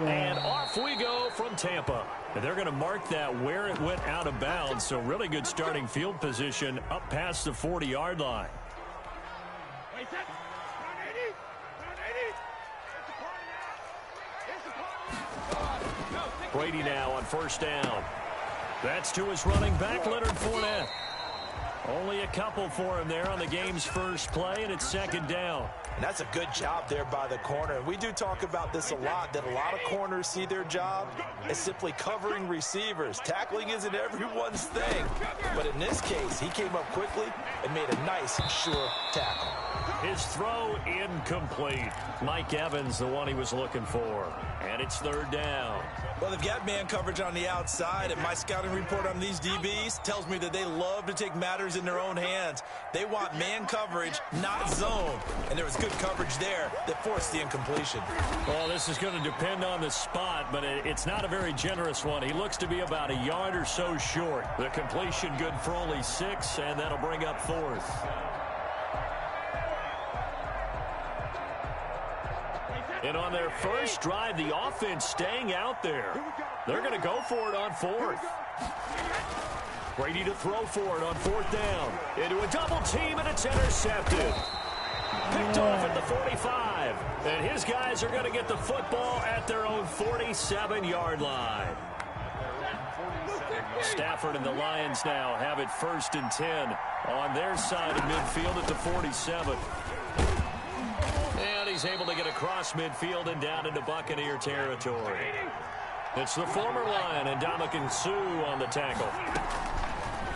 And off we go from Tampa. And they're going to mark that where it went out of bounds. So really good starting field position up past the 40-yard line. Brady now on first down. That's to his running back, Leonard Fournette. Only a couple for him there on the game's first play, and it's second down. And that's a good job there by the corner. We do talk about this a lot, that a lot of corners see their job as simply covering receivers. Tackling isn't everyone's thing. But in this case, he came up quickly and made a nice, sure tackle. His throw incomplete. Mike Evans, the one he was looking for. And it's third down. Well, they've got man coverage on the outside, and my scouting report on these DBs tells me that they love to take matters in their own hands. They want man coverage, not zone. And there was good coverage there that forced the incompletion. Well, this is going to depend on the spot, but it's not a very generous one. He looks to be about a yard or so short. The completion good for only 6, and that'll bring up fourth. And on their first drive, the offense staying out there. They're going to go for it on fourth. Brady to throw for it on fourth down. Into a double team, and it's intercepted. Picked off at the 45. And his guys are going to get the football at their own 47-yard line. Stafford and the Lions now have it 1st and 10 on their side of midfield at the 47. And he's able to get across midfield and down into Buccaneer territory. It's the former Lion and Ndamukong Suh on the tackle.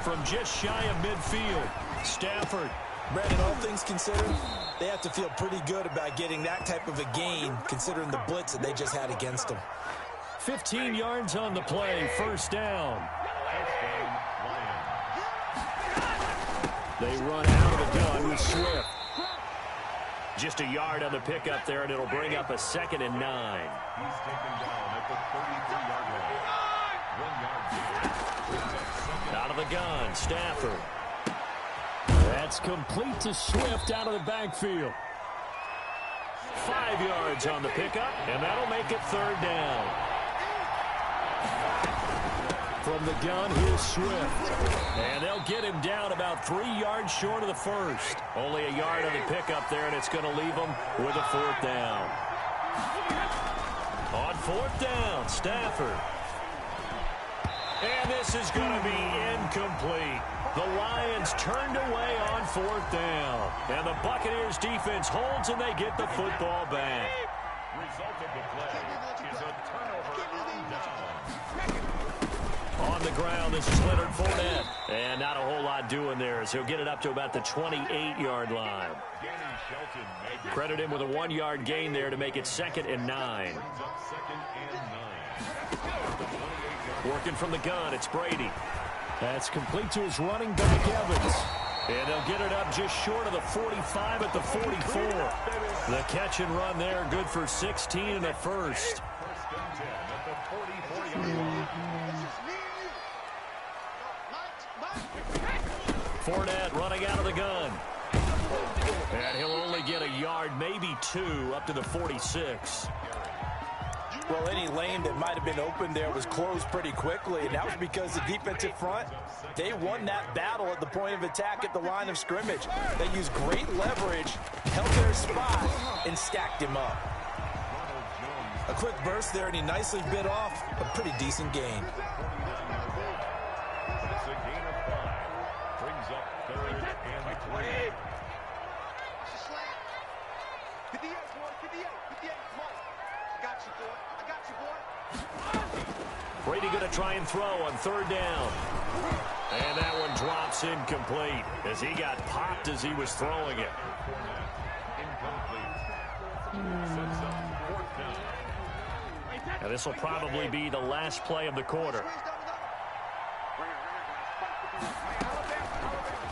From just shy of midfield, Stafford. Brandon, all things considered, they have to feel pretty good about getting that type of a gain, considering the blitz that they just had against them. 15 yards on the play, first down. They run out of the gun with Swift. Just a yard on the pickup there, and it'll bring up a 2nd and 9. He's taken down at the 33-yard line. 1 yard gain. Out of the gun, Stafford. That's complete to Swift out of the backfield. 5 yards on the pickup, and that'll make it third down. From the gun, here's Swift. And they'll get him down about 3 yards short of the first. Only a yard on the pickup there, and it's going to leave him with a fourth down. On fourth down, Stafford. And this is going to be incomplete. The Lions turned away on fourth down. And the Buccaneers defense holds, and they get the football back. Result of the play is a turnover on down. On the ground, this is Leonard Fournette. And not a whole lot doing there, as he'll get it up to about the 28-yard line. Credit him with a 1-yard gain there to make it 2nd and 9. Working from the gun, it's Brady. That's complete to his running back, Evans. And they'll get it up just short of the 45 at the 44. The catch and run there, good for 16 and a first. Fournette running out of the gun. And he'll only get a yard, maybe 2, up to the 46. Well, any lane that might have been open there was closed pretty quickly, and that was because the defensive front, they won that battle at the point of attack at the line of scrimmage. They used great leverage, held their spot, and stacked him up. A quick burst there, and he nicely bit off a pretty decent gain. That's a gain of 5. Brings up 3rd and 3. Brady going to try and throw on third down. And that one drops incomplete as he got popped as he was throwing it. And this will probably be the last play of the quarter.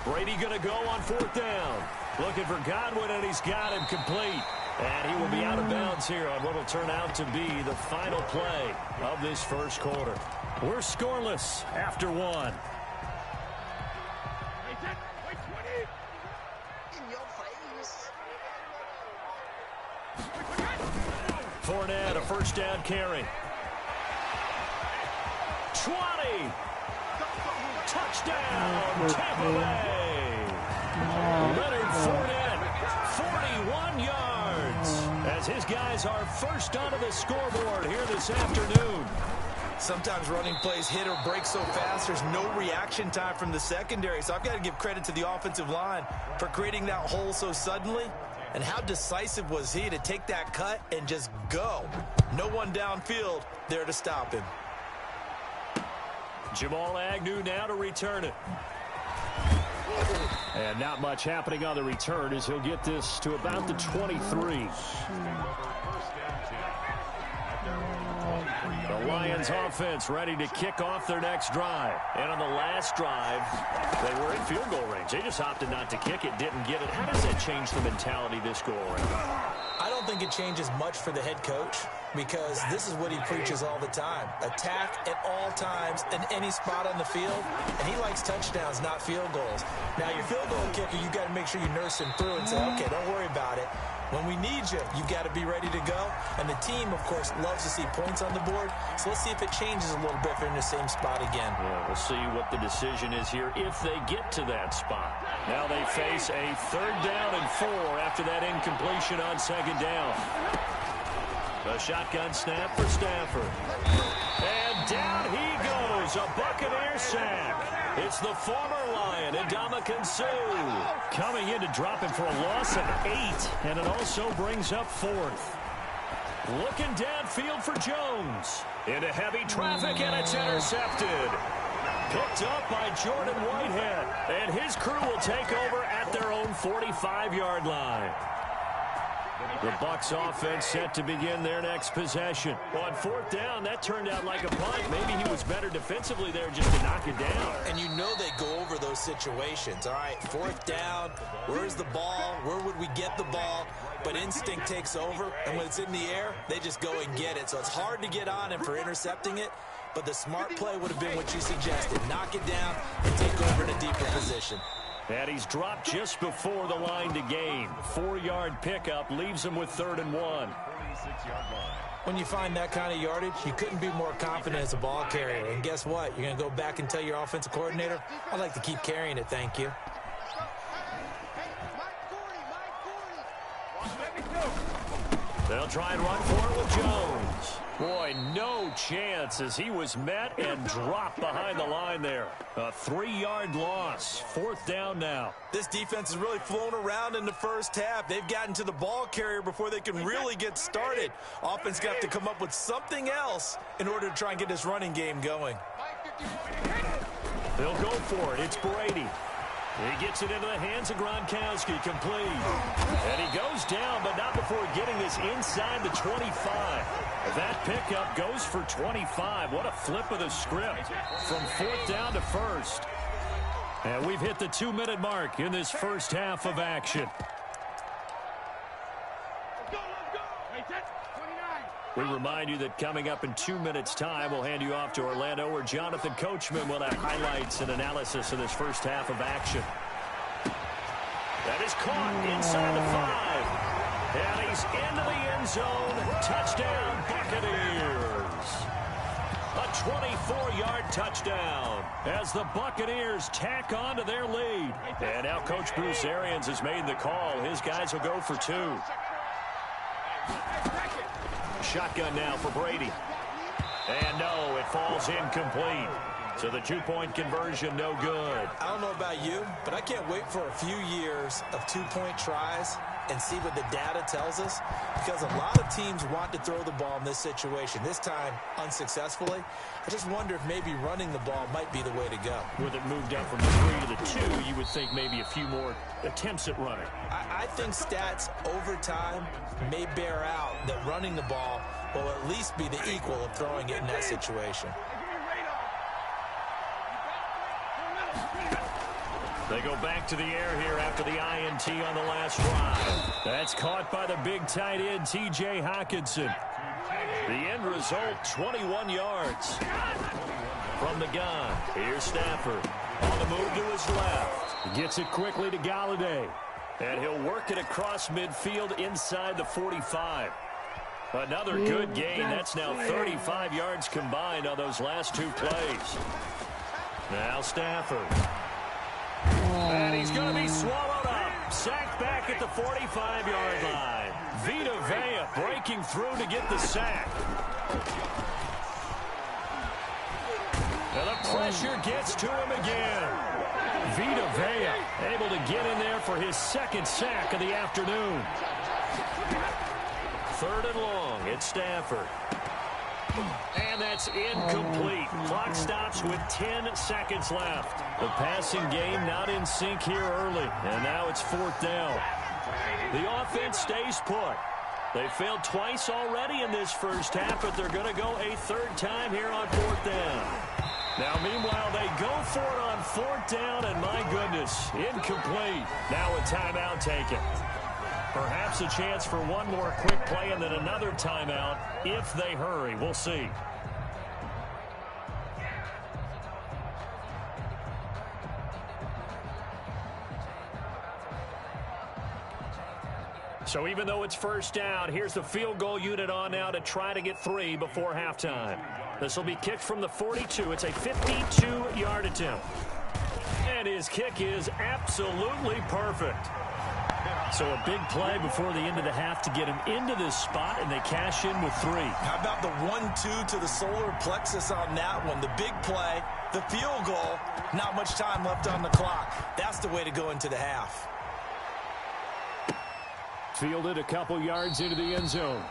Brady going to go on fourth down. Looking for Godwin, and he's got him complete. And he will be out of bounds here on what will turn out to be the final play of this first quarter. We're scoreless after 1. Fournette, a first down carry. 20. Touchdown, Tampa Bay. Leonard Fournette, 41 yards. As his guys are first onto the scoreboard here this afternoon. Sometimes running plays hit or break so fast, there's no reaction time from the secondary. So I've got to give credit to the offensive line for creating that hole so suddenly. And how decisive was he to take that cut and just go? No one downfield there to stop him. Jamal Agnew now to return it. And not much happening on the return as he'll get this to about the 23. The Lions offense ready to kick off their next drive. And on the last drive, they were in field goal range. They just opted not to kick it, didn't get it. How does that change the mentality this go around? I don't think it changes much for the head coach because this is what he preaches all the time. Attack at all times in any spot on the field, and he likes touchdowns, not field goals. Now, your field goal kicker, you got to make sure you nurse him through and say, okay, don't worry about it. When we need you, you've got to be ready to go. And the team, of course, loves to see points on the board. So let's see if it changes a little bit if they're in the same spot again. Yeah, we'll see what the decision is here if they get to that spot. Now they face a 3rd down and 4 after that incompletion on 2nd down. A shotgun snap for Stafford. And down he goes. A Buccaneer sack. It's the former Lion, Ndamukong Suh, coming in to drop him for a loss of 8. And it also brings up 4th. Looking downfield for Jones. Into heavy traffic, and it's intercepted. Picked up by Jordan Whitehead. And his crew will take over at their own 45-yard line. The Bucs offense set to begin their next possession. On 4th down, that turned out like a punt. Maybe he was better defensively there just to knock it down. And you know they go over those situations. All right, 4th down, where's the ball? Where would we get the ball? But instinct takes over, and when it's in the air, they just go and get it. So it's hard to get on him for intercepting it, but the smart play would have been what you suggested. Knock it down and take over in a deeper position. And he's dropped just before the line to gain. 4-yard pickup leaves him with 3rd and 1. When you find that kind of yardage, you couldn't be more confident as a ball carrier. And guess what? You're going to go back and tell your offensive coordinator, I'd like to keep carrying it, thank you. They'll try and run for it with Jones. Boy, no chance as he was met and dropped behind the line there. A 3-yard loss. 4th down now. This defense has really flown around in the first half. They've gotten to the ball carrier before they can really get started. Offense got to come up with something else in order to try and get this running game going. They'll go for it. It's Brady. He gets it into the hands of Gronkowski, complete. And he goes down, but not before getting this inside the 25. That pickup goes for 25. What a flip of the script from 4th down to 1st. And we've hit the 2-minute mark in this first half of action. We remind you that coming up in 2 minutes' time, we'll hand you off to Orlando, where Jonathan Coachman will have highlights and analysis of this first half of action. That is caught inside the 5. And he's into the end zone. Touchdown, Buccaneers. A 24-yard touchdown as the Buccaneers tack on to their lead. And now Coach Bruce Arians has made the call. His guys will go for 2. Shotgun now for Brady. And no, it falls incomplete. So the 2-point conversion, no good. I don't know about you, but I can't wait for a few years of 2-point tries and see what the data tells us, because a lot of teams want to throw the ball in this situation, this time unsuccessfully. I just wonder if maybe running the ball might be the way to go. With it moved up from the 3 to the 2, you would think maybe a few more attempts at running. I think stats over time may bear out that running the ball will at least be the equal of throwing it in that situation. They go back to the air here after the INT on the last drive. That's caught by the big tight end, T.J. Hockenson. The end result, 21 yards from the gun. Here's Stafford on the move to his left. He gets it quickly to Galladay. And he'll work it across midfield inside the 45. Another good gain. That's now 35 yards combined on those last two plays. Now Stafford. And he's going to be swallowed up. Sacked back at the 45-yard line. Vita Vea breaking through to get the sack. And the pressure gets to him again. Vita Vea able to get in there for his second sack of the afternoon. 3rd and long. It's Stafford. And that's incomplete. Clock stops with 10 seconds left. The passing game not in sync here early. And now it's 4th down. The offense stays put. They failed twice already in this first half, but they're going to go a 3rd time here on 4th down. Now, meanwhile, they go for it on 4th down, and my goodness, incomplete. Now a timeout taken. Perhaps a chance for one more quick play and then another timeout if they hurry. We'll see. So even though it's 1st down, here's the field goal unit on now to try to get 3 before halftime. This will be kicked from the 42. It's a 52-yard attempt. And his kick is absolutely perfect. So a big play before the end of the half to get him into this spot, and they cash in with 3. How about the 1-2 to the solar plexus on that one? The big play, the field goal, not much time left on the clock. That's the way to go into the half. Fielded a couple yards into the end zone.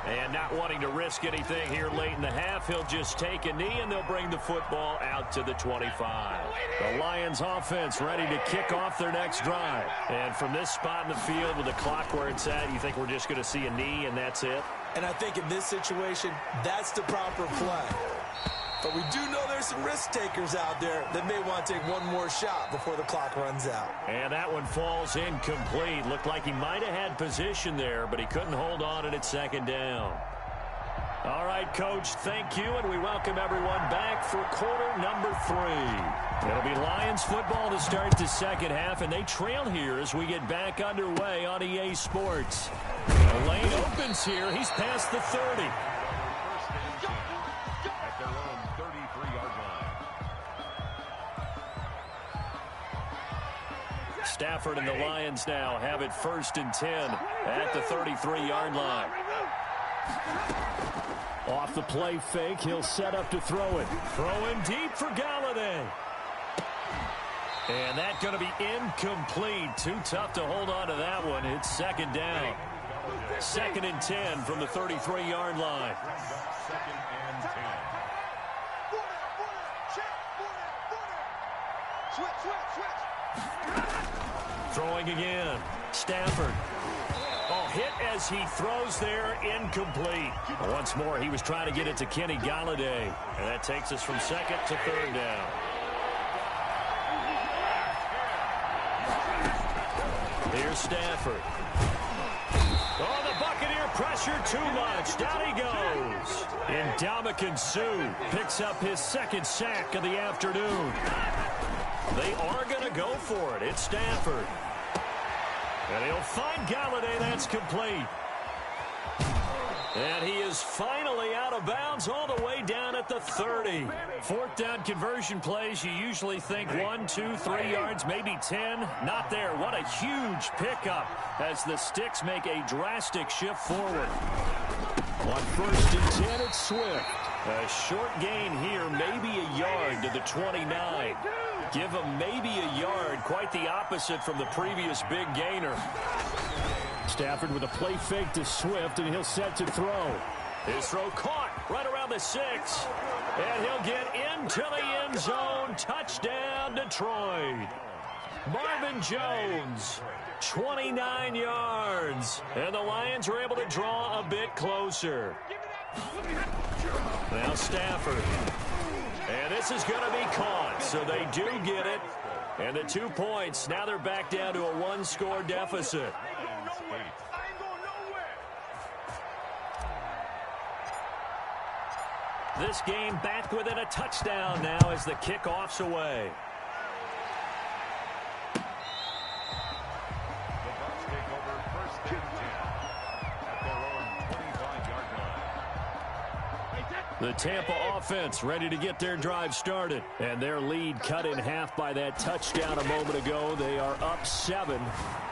And not wanting to risk anything here late in the half, he'll just take a knee, and they'll bring the football out to the 25. The Lions offense ready to kick off their next drive. And from this spot in the field with the clock where it's at, you think we're just going to see a knee and that's it? And I think in this situation, that's the proper play. But we do know there's some risk takers out there that may want to take one more shot before the clock runs out. And that one falls incomplete. Looked like he might have had position there, but he couldn't hold on at 2nd down. All right, Coach, thank you, and we welcome everyone back for quarter number 3. It'll be Lions football to start the second half, and they trail here as we get back underway on EA Sports. The lane opens here. He's past the 30. Stafford and the Lions now have it 1st and 10 at the 33-yard line. Off the play fake, he'll set up to throw it. Throwing deep for Galladay. And that's going to be incomplete. Too tough to hold on to that one. It's 2nd down. 2nd and 10 from the 33-yard line. 2nd and 10. Throwing again. Stafford. Oh, hit as he throws there, incomplete. Once more, he was trying to get it to Kenny Galladay. And that takes us from 2nd to 3rd down. Here's Stafford. Oh, the Buccaneer pressure too much. Down he goes. Ndamukong Suh picks up his 2nd sack of the afternoon. They are going to go for it. It's Stafford. And he'll find Galladay. That's complete. And he is finally out of bounds all the way down at the 30. 4th down conversion plays, you usually think 1, 2, 3 yards, maybe 10. Not there. What a huge pickup as the Sticks make a drastic shift forward. On 1st and 10, it's Swift. A short gain here, maybe a yard to the 29. Give him maybe a yard, quite the opposite from the previous big gainer. Stafford with a play fake to Swift, and he'll set to throw. His throw caught right around the 6. And he'll get into the end zone. Touchdown, Detroit. Marvin Jones, 29 yards. And the Lions are able to draw a bit closer. Now Stafford. And this is going to be caught, so they do get it. And the 2 points, now they're back down to a 1-score deficit. This game back within a touchdown now as the kickoff's away. The Bucs take over 1st and 10 at their own 25-yard line. The Tampa offense ready to get their drive started. And their lead cut in half by that touchdown a moment ago. They are up 7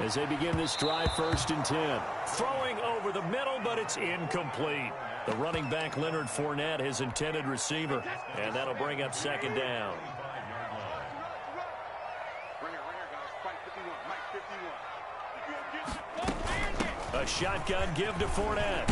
as they begin this drive 1st and 10. Throwing over the middle, but it's incomplete. The running back, Leonard Fournette, his intended receiver. And that'll bring up 2nd down. A shotgun give to Fournette.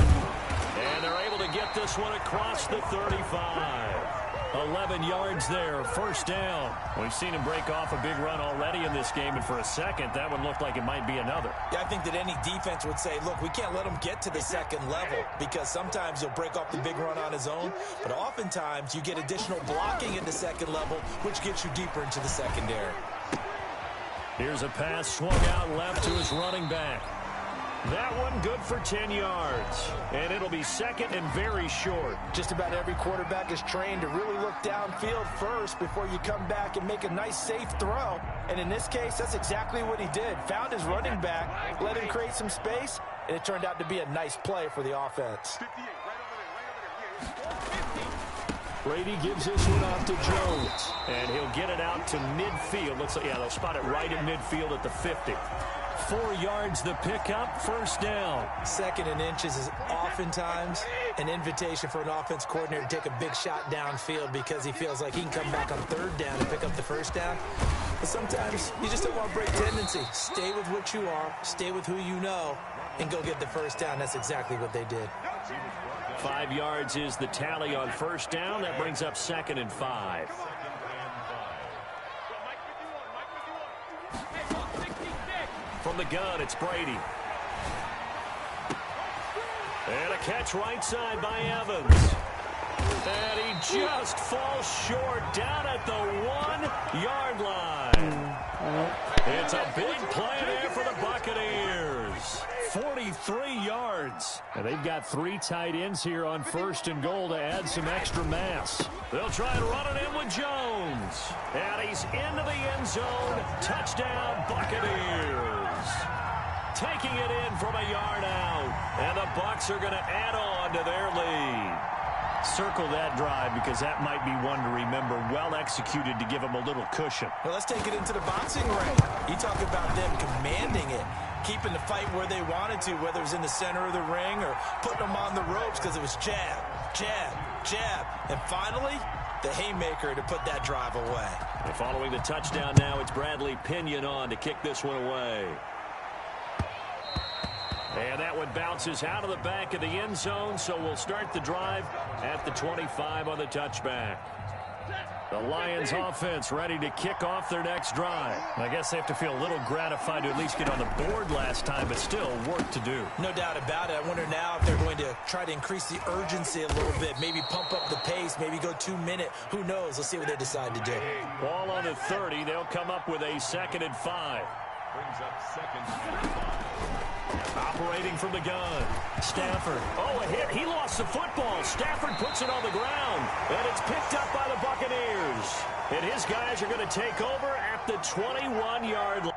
And they're able to get this one across the 35. 11 yards there, 1st down. We've seen him break off a big run already in this game, and for a second, that one looked like it might be another. Yeah, I think that any defense would say, look, we can't let him get to the 2nd level, because sometimes he'll break off the big run on his own, but oftentimes you get additional blocking at the 2nd level, which gets you deeper into the secondary. Here's a pass swung out left to his running back. That one good for 10 yards. And it'll be 2nd and very short. Just about every quarterback is trained to really look downfield first before you come back and make a nice, safe throw. And in this case, that's exactly what he did. Found his running back, let him create some space, and it turned out to be a nice play for the offense. Brady gives this one off to Jones. And he'll get it out to midfield. They'll spot it right in midfield at the 50. 4 yards the pickup, 1st down. 2nd and inches is oftentimes an invitation for an offense coordinator to take a big shot downfield because he feels like he can come back on 3rd down and pick up the 1st down. But sometimes you just don't want to break tendency. Stay with what you are, stay with who you know, and go get the 1st down. That's exactly what they did. 5 yards is the tally on 1st down. That brings up 2nd and 5. From the gun, it's Brady. And a catch right side by Evans. And he just falls short down at the 1-yard line. It's a big play there for the Buccaneers. 43 yards. And they've got 3 tight ends here on 1st and goal to add some extra mass. They'll try and run it in with Jones. And he's into the end zone. Touchdown, Buccaneers. Taking it in from a yard out. And the Bucs are going to add on to their lead. Circle that drive because that might be one to remember. Well executed to give them a little cushion. Well, let's take it into the boxing ring. You talk about them commanding it, keeping the fight where they wanted to, whether it was in the center of the ring or putting them on the ropes because it was jab, jab, jab. And finally, the haymaker to put that drive away. And following the touchdown now, it's Bradley Pinion on to kick this one away. And that one bounces out of the back of the end zone, so we'll start the drive at the 25 on the touchback. The Lions offense ready to kick off their next drive. I guess they have to feel a little gratified to at least get on the board last time, but still work to do. No doubt about it. I wonder now if they're going to try to increase the urgency a little bit, maybe pump up the pace, maybe go 2-minute. Who knows? Let's see what they decide to do. Ball on the 30. They'll come up with a 2nd and 5. Brings up 2nd and 5. Operating from the gun. Stafford. Oh, a hit. He lost the football. Stafford puts it on the ground. And it's picked up by the Buccaneers. And his guys are going to take over at the 21-yard line.